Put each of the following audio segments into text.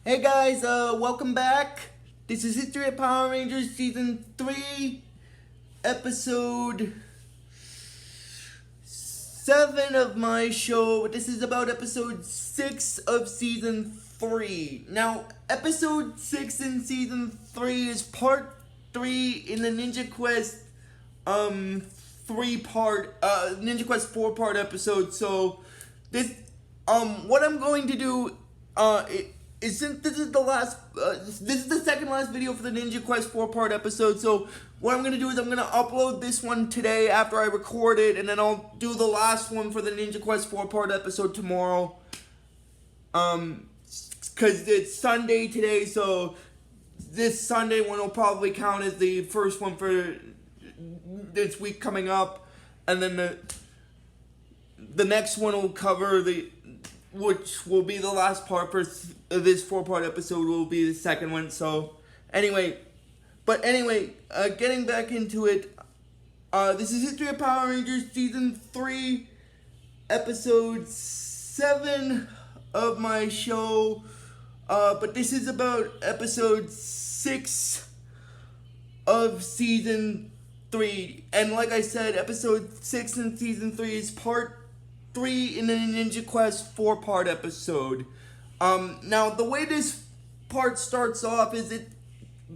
Hey guys, welcome back. This is History of Power Rangers Season 3, Episode 7 of my show. This is about Episode 6 of Season 3. Now, Episode 6 in Season 3 is Part 3 in the Ninja Quest, Ninja Quest 4-part episode. So, this, what I'm going to do, since this is this is the second last video for the Ninja Quest 4-part episode, so what I'm going to do is I'm going to upload this one today after I record it, and then I'll do the last one for the Ninja Quest 4-part episode tomorrow. Because it's Sunday today, so this Sunday one will probably count as the first one for this week coming up, and then the next one will cover which will be the last part for this 4-part episode will be the second one. So, anyway, getting back into it, this is History of Power Rangers Season 3, Episode 7 of my show, but this is about Episode 6 of Season 3, and like I said, Episode 6 in Season 3 is Part 3 in the Ninja Quest 4-part episode. Now, the way this part starts off is it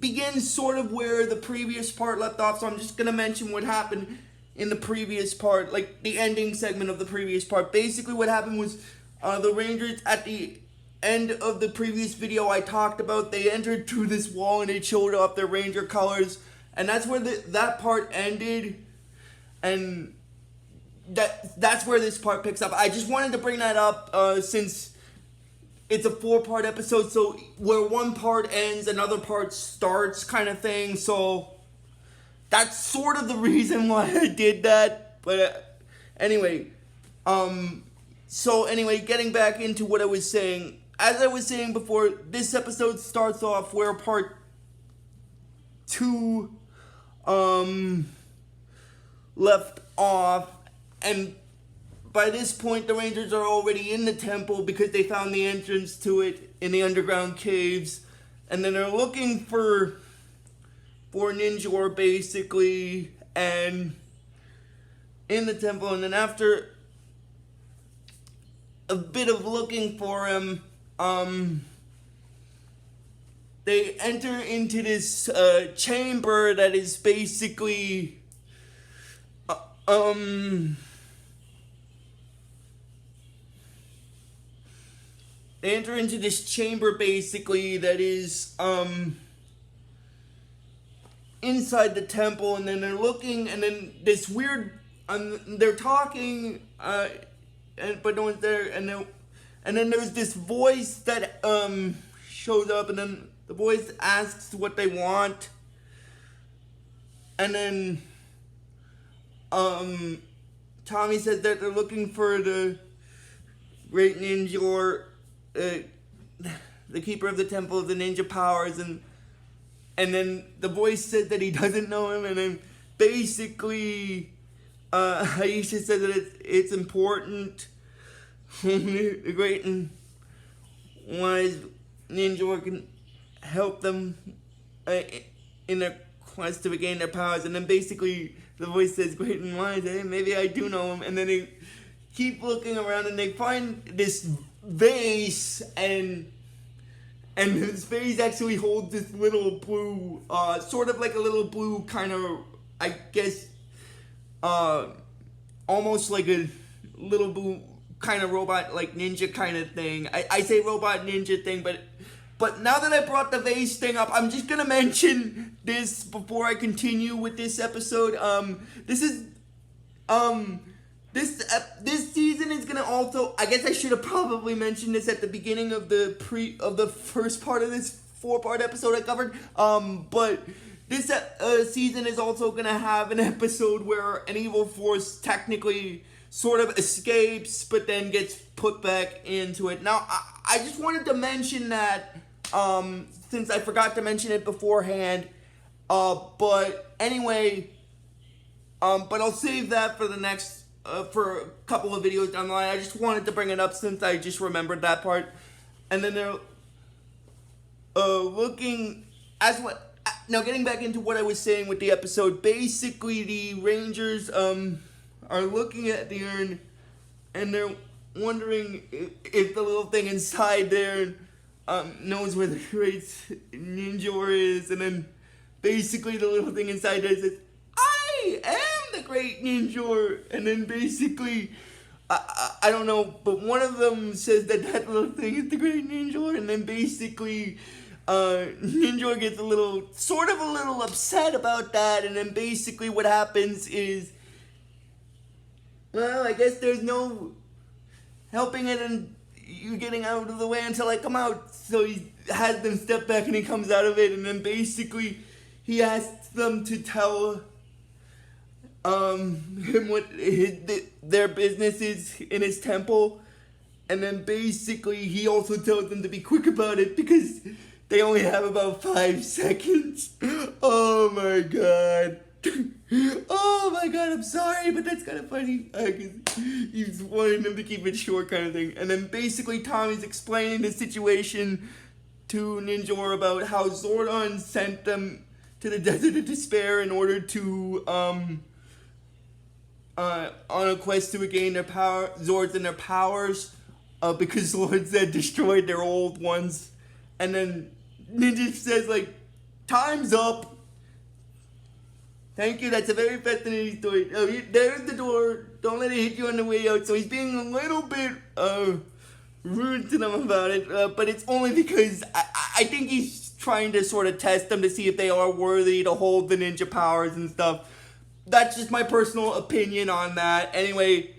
begins sort of where the previous part left off, so I'm just going to mention what happened in the previous part, like the ending segment of the previous part. Basically, what happened was the Rangers, at the end of the previous video I talked about, they entered through this wall and it showed off their Ranger colors, and that's where that part ended, and that's where this part picks up. I just wanted to bring that up since it's a 4-part episode, so where one part ends, another part starts kind of thing. So that's sort of the reason why I did that. But anyway, getting back into what I was saying. As I was saying before, this episode starts off where Part 2 left off. And by this point, the Rangers are already in the temple because they found the entrance to it in the underground caves. And then they're looking for Ninjor, basically, and in the temple. And then after a bit of looking for him, they enter into this chamber that is basically they enter into this chamber basically that is inside the temple, and then they're looking, and then this weird they're talking, but no one's there, and then there's this voice that shows up, and then the voice asks what they want, and then Tommy says that they're looking for the Great Ninja, the keeper of the Temple of the Ninja Powers, and then the voice said that he doesn't know him, and then basically Aisha said that it's important the great and wise Ninja can help them in their quest to regain their powers, and then basically the voice says, great and wise, maybe I do know him, and then they keep looking around, and they find this vase, and this vase actually holds this little blue, sort of like a little blue kind of, I guess, almost like a little blue kind of robot, like ninja kind of thing. I say robot ninja thing, but now that I brought the vase thing up, I'm just gonna mention this before I continue with this episode. This season is gonna also, I guess I should have probably mentioned this at the beginning of the first part of this 4-part episode I covered. But this season is also gonna have an episode where an evil force technically sort of escapes, but then gets put back into it. Now, I just wanted to mention that, since I forgot to mention it beforehand. But anyway, but I'll save that for the next, for a couple of videos down the line. I just wanted to bring it up since I just remembered that part. And then looking as what now getting back into what I was saying with the episode. Basically, the Rangers are looking at the urn, and they're wondering if the little thing inside there knows where the great Ninjor is, and then basically the little thing inside there says, "I am the great Ninjor," and then basically. I don't know, but one of them says that little thing is the great Ninjor, and then basically Ninjor gets a little upset about that, and then basically what happens is, well, I guess there's no helping it and you getting out of the way until I come out, so he has them step back and he comes out of it, and then basically he asks them to tell him what their business is in his temple, and then basically he also tells them to be quick about it because they only have about 5 seconds. Oh my god. Oh my god, I'm sorry, but that's kind of funny. He's wanting them to keep it short kind of thing. And then basically Tommy's explaining the situation to Ninjor about how Zordon sent them to the Desert of Despair in order to on a quest to regain their power, Zords and their powers, because Lord Zed destroyed their old ones. And then Ninja says, like, time's up. Thank you, that's a very fascinating story. There's the door, don't let it hit you on the way out. So he's being a little bit rude to them about it, but it's only because I think he's trying to sort of test them to see if they are worthy to hold the ninja powers and stuff. That's just my personal opinion on that. Anyway,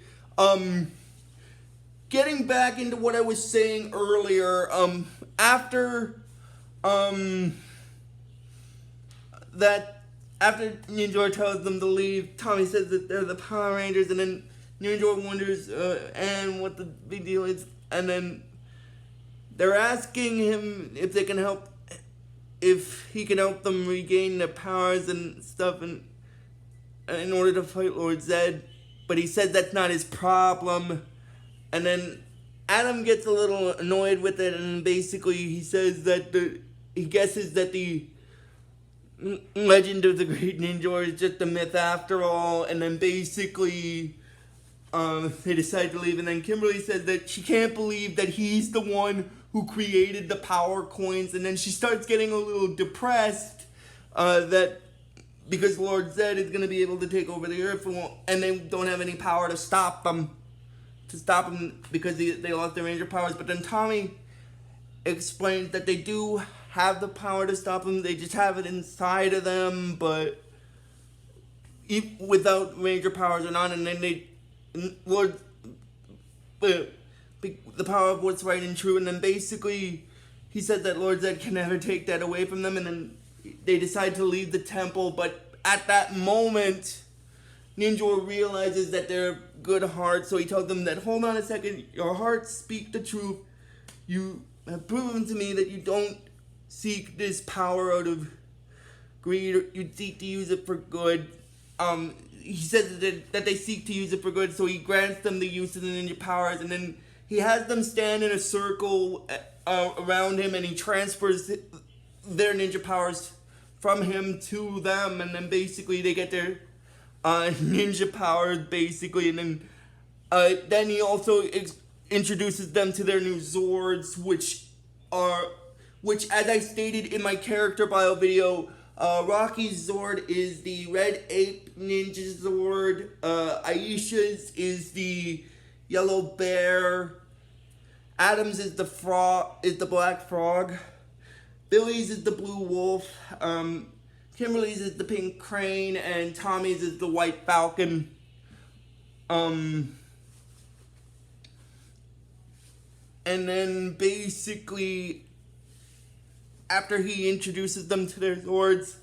getting back into what I was saying earlier, after Ninjor tells them to leave, Tommy says that they're the Power Rangers, and then Ninjor wonders, and what the big deal is, and then they're asking him if they can help, if he can help them regain their powers and stuff, and in order to fight Lord Zed, but he said that's not his problem. And then Adam gets a little annoyed with it, and basically he says that he guesses that the legend of the Great Ninjor is just a myth after all, and then basically they decide to leave, and then Kimberly says that she can't believe that he's the one who created the power coins, and then she starts getting a little depressed that because Lord Zed is going to be able to take over the Earth, and they don't have any power to stop them because they lost their Ranger powers. But then Tommy explains that they do have the power to stop them, they just have it inside of them, but without Ranger powers or not, and then the power of what's right and true, and then basically he said that Lord Zed can never take that away from them, and then they decide to leave the temple. But at that moment, Ninjor realizes that they're good hearts, so he tells them that, hold on a second, your hearts speak the truth. You have proven to me that you don't seek this power out of greed, or you seek to use it for good. He says that they seek to use it for good, so he grants them the use of the ninja powers, and then he has them stand in a circle around him, and he transfers their ninja powers from him to them, and then basically they get their ninja powers, basically, and then he also introduces them to their new Zords, which, as I stated in my character bio video, Rocky's Zord is the Red Ape Ninja Zord, Aisha's is the Yellow Bear, Adam's is the Black Frog, Billy's is the Blue Wolf, Kimberly's is the Pink Crane, and Tommy's is the White Falcon. And then basically, after he introduces them to their Zords,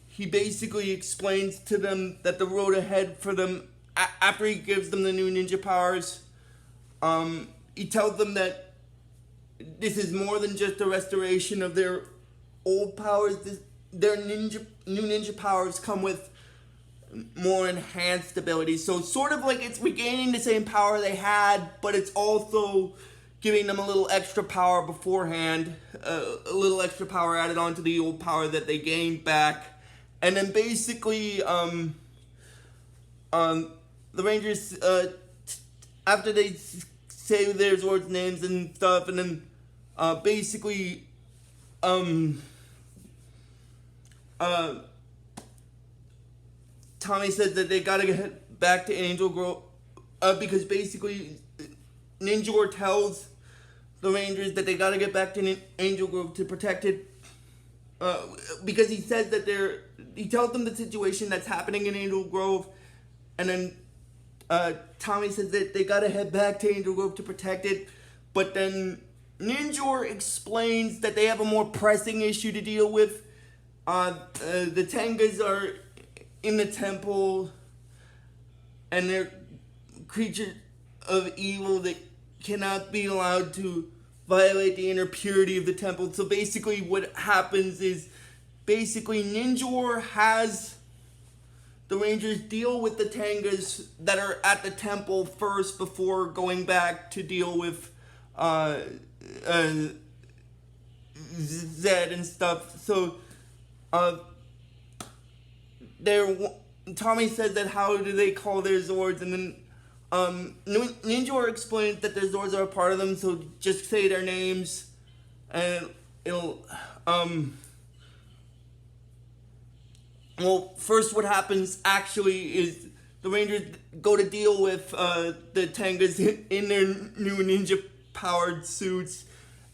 he basically explains to them that the road ahead for them, after he gives them the new ninja powers, he tells them that this is more than just a restoration of their old powers. Their new ninja powers come with more enhanced abilities. So sort of like it's regaining the same power they had, but it's also giving them a little extra power beforehand, a little extra power added on to the old power that they gained back. And then basically, the Rangers, after they say their Zords' names and stuff, and then basically, Tommy says that they gotta get back to Angel Grove, because basically Ninjor tells the Rangers that they gotta get back to Angel Grove to protect it, because he says that he tells them the situation that's happening in Angel Grove, and then Tommy says that they gotta head back to Angel Grove to protect it, but then Ninjor explains that they have a more pressing issue to deal with. The Tengas are in the temple, and they're creatures of evil that cannot be allowed to violate the inner purity of the temple. So basically what happens is, basically Ninjor has the Rangers deal with the Tengas that are at the temple first before going back to deal with Zed and stuff. So Tommy says that how do they call their Zords, and then Ninjor explains that their Zords are a part of them, so just say their names, and it'll, well, first what happens actually is the Rangers go to deal with the Tengas in their new ninja-powered suits,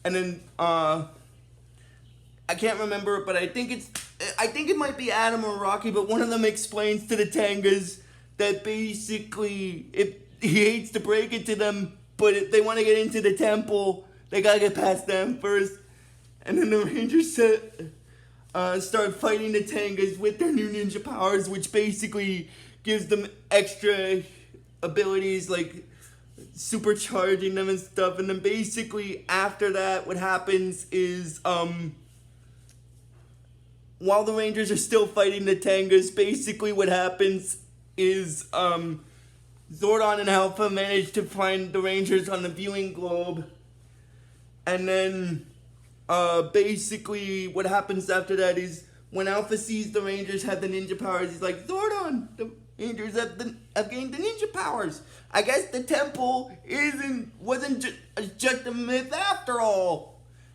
and then, I can't remember, but I think it might be Adam or Rocky, but one of them explains to the Tengas that basically, if he hates to break it to them, but if they want to get into the temple, they gotta get past them first. And then the Rangers start fighting the Tengas with their new ninja powers, which basically gives them extra abilities like supercharging them and stuff. And then basically after that, what happens is, while the Rangers are still fighting the Tengas, basically what happens is Zordon and Alpha manage to find the Rangers on the viewing globe. And then basically what happens after that is when Alpha sees the Rangers have the ninja powers, he's like, Zordon, the Rangers have gained the ninja powers. I guess the temple wasn't just a myth after all.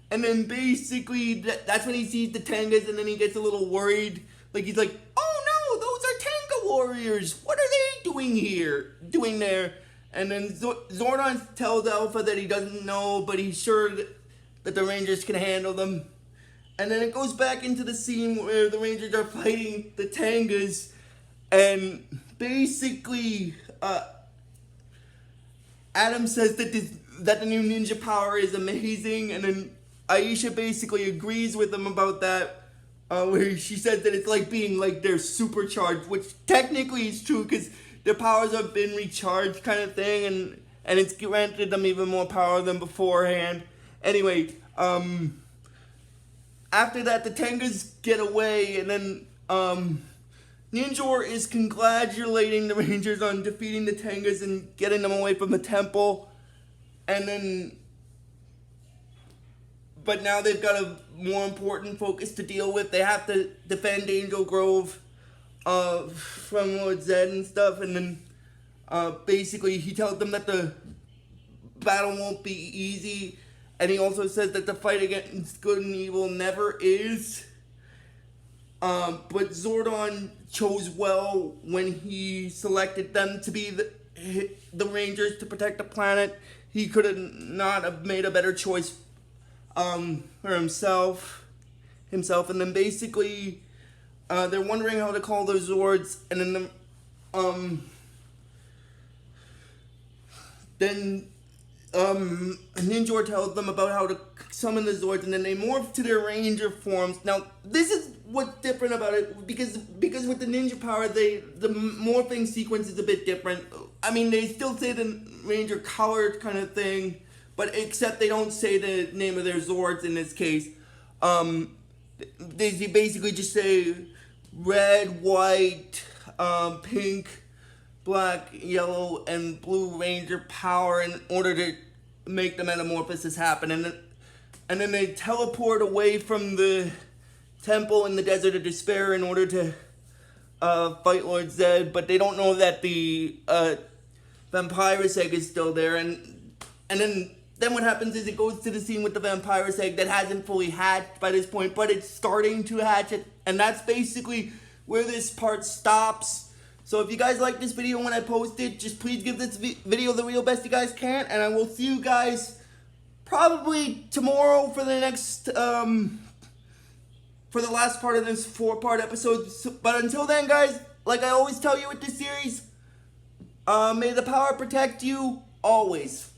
And then basically, that's when he sees the Tengas, and then he gets a little worried. Like, he's like, oh no, those are Tenga warriors. What are they doing there? And then Zordon tells Alpha that he doesn't know, but he's sure that the Rangers can handle them. And then it goes back into the scene where the Rangers are fighting the Tengas, and basically, Adam says that the new ninja power is amazing, and then Aisha basically agrees with him about that, where she said that it's like being like they're supercharged, which technically is true because their powers have been recharged kind of thing, and it's granted them even more power than beforehand. Anyway, after that, the Tengas get away, and then Ninjor is congratulating the Rangers on defeating the Tengas and getting them away from the temple, and then but now they've got a more important focus to deal with. They have to defend Angel Grove from Lord Zed and stuff. And then basically he tells them that the battle won't be easy. And he also says that the fight against good and evil never is. But Zordon chose well when he selected them to be the Rangers to protect the planet. He could not have made a better choice for himself, and then basically, they're wondering how to call those Zords, and then Ninjor tells them about how to summon the Zords, and then they morph to their Ranger forms. Now, this is what's different about it, because with the ninja power, the morphing sequence is a bit different. I mean, they still say the Ranger color kind of thing, but except they don't say the name of their Zords in this case. They basically just say red, white, pink, black, yellow, and blue Ranger power in order to make the metamorphosis happen, and then they teleport away from the temple in the Desert of Despair in order to fight Lord Zed, but they don't know that the Vampirus egg is still there, and then what happens is it goes to the scene with the Vampirus egg that hasn't fully hatched by this point, but it's starting to hatch it, and that's basically where this part stops. So if you guys like this video when I post it, just please give this video the real best you guys can, and I will see you guys probably tomorrow for the next, for the last part of this 4-part episode. But until then, guys, like I always tell you with this series, may the power protect you always.